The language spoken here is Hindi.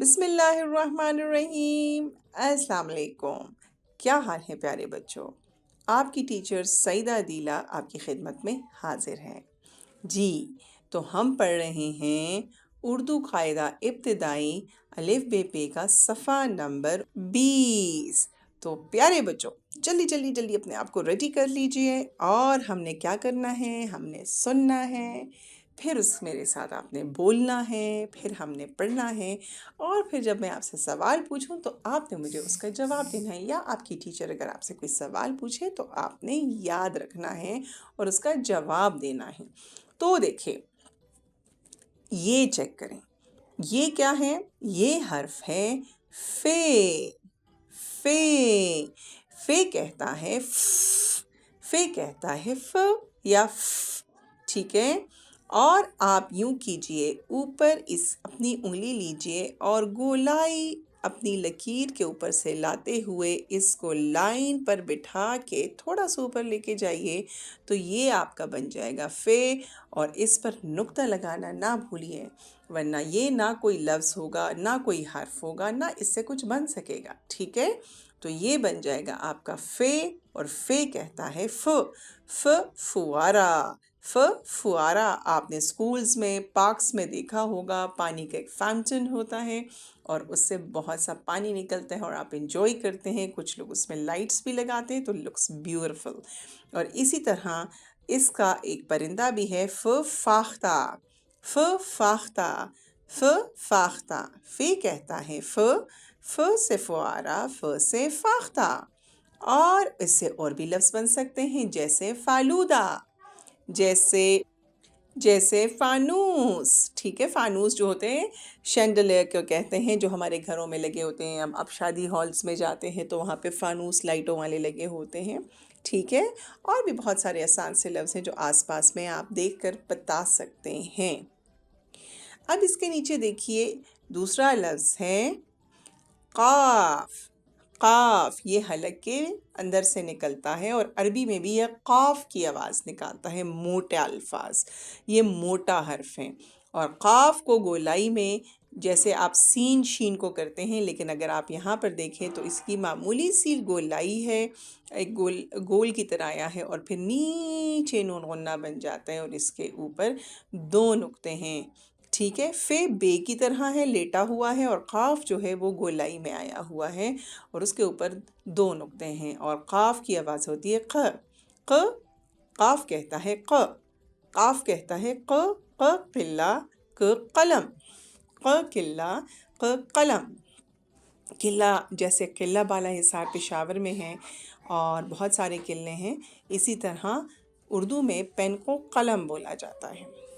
बिस्मिल्लाहिर्रहमानिर्रहीम। अस्सलाम वालेकुम। क्या हाल है प्यारे बच्चों। आपकी टीचर सईदा अदीला आपकी खिदमत में हाजिर हैं। जी, तो हम पढ़ रहे हैं उर्दू कायदा इब्तिदाई अलिफ बे पे का सफ़ा नंबर 20। तो प्यारे बच्चों, जल्दी जल्दी जल्दी अपने आप को रेडी कर लीजिए। और हमने क्या करना है, हमने सुनना है, फिर उस मेरे साथ आपने बोलना है, फिर हमने पढ़ना है। और फिर जब मैं आपसे सवाल पूछूं तो आपने मुझे उसका जवाब देना है, या आपकी टीचर अगर आपसे कोई सवाल पूछे तो आपने याद रखना है और उसका जवाब देना है। तो देखिए, ये चेक करें, ये क्या है, ये हर्फ है फे। फे फे कहता है फे कहता है फ या फ, ठीक है। और आप यूं कीजिए, ऊपर इस अपनी उंगली लीजिए और गोलाई अपनी लकीर के ऊपर से लाते हुए इसको लाइन पर बिठा के थोड़ा सा ऊपर लेके जाइए, तो ये आपका बन जाएगा फे। और इस पर नुक्ता लगाना ना भूलिए, वरना ये ना कोई लफ्ज़ होगा, ना कोई हर्फ होगा, ना इससे कुछ बन सकेगा, ठीक है। तो ये बन जाएगा आपका फे। और फे कहता है फ। फुआरा। फुआरा आपने स्कूल्स में, पार्क्स में देखा होगा, पानी का एक फाउंटेन होता है और उससे बहुत सा पानी निकलता है और आप इंजॉय करते हैं। कुछ लोग उसमें लाइट्स भी लगाते हैं तो लुक्स ब्यूटीफुल। और इसी तरह इसका एक परिंदा भी है फाख्ता। फाख्ता। फाख्ता। फे कहता है फ से फुआरा, फ से फाख्ता। और इससे और भी लफ्ज़ बन सकते हैं, जैसे फालूदा, जैसे जैसे फानूस, ठीक है। फानूस जो होते हैं शैंडलियर को कहते हैं, जो हमारे घरों में लगे होते हैं। हम अब शादी हॉल्स में जाते हैं तो वहाँ पे फानूस लाइटों वाले लगे होते हैं, ठीक है। और भी बहुत सारे आसान से लफ्ज़ हैं जो आसपास में आप देखकर बता सकते हैं। अब इसके नीचे देखिए, दूसरा लफ्ज़ है काफ। काफ ये हलक के अंदर से निकलता है और अरबी में भी यह काफ की आवाज़ निकालता है। मोटे अल्फाज, ये मोटा हर्फ है। और काफ को गोलाई में जैसे आप सीन शीन को करते हैं, लेकिन अगर आप यहाँ पर देखें तो इसकी मामूली सी गोलाई है, एक गोल गोल की तरह आया है और फिर नीचे नून गुन्ना बन जाता है और इसके ऊपर दो नुक्ते हैं, ठीक है। फे बे की तरह है, लेटा हुआ है, और काफ जो है वो गोलाई में आया हुआ है और उसके ऊपर दो नुक्ते हैं। और काफ की आवाज़ होती है क। क काफ कहता है क। काफ कहता है क। क किल्ला, क कलम। क किल्ला, क कलम। किला जैसे किला बाला हिसार पेशावर में है और बहुत सारे किले हैं। इसी तरह उर्दू में पेन को कलम बोला जाता है।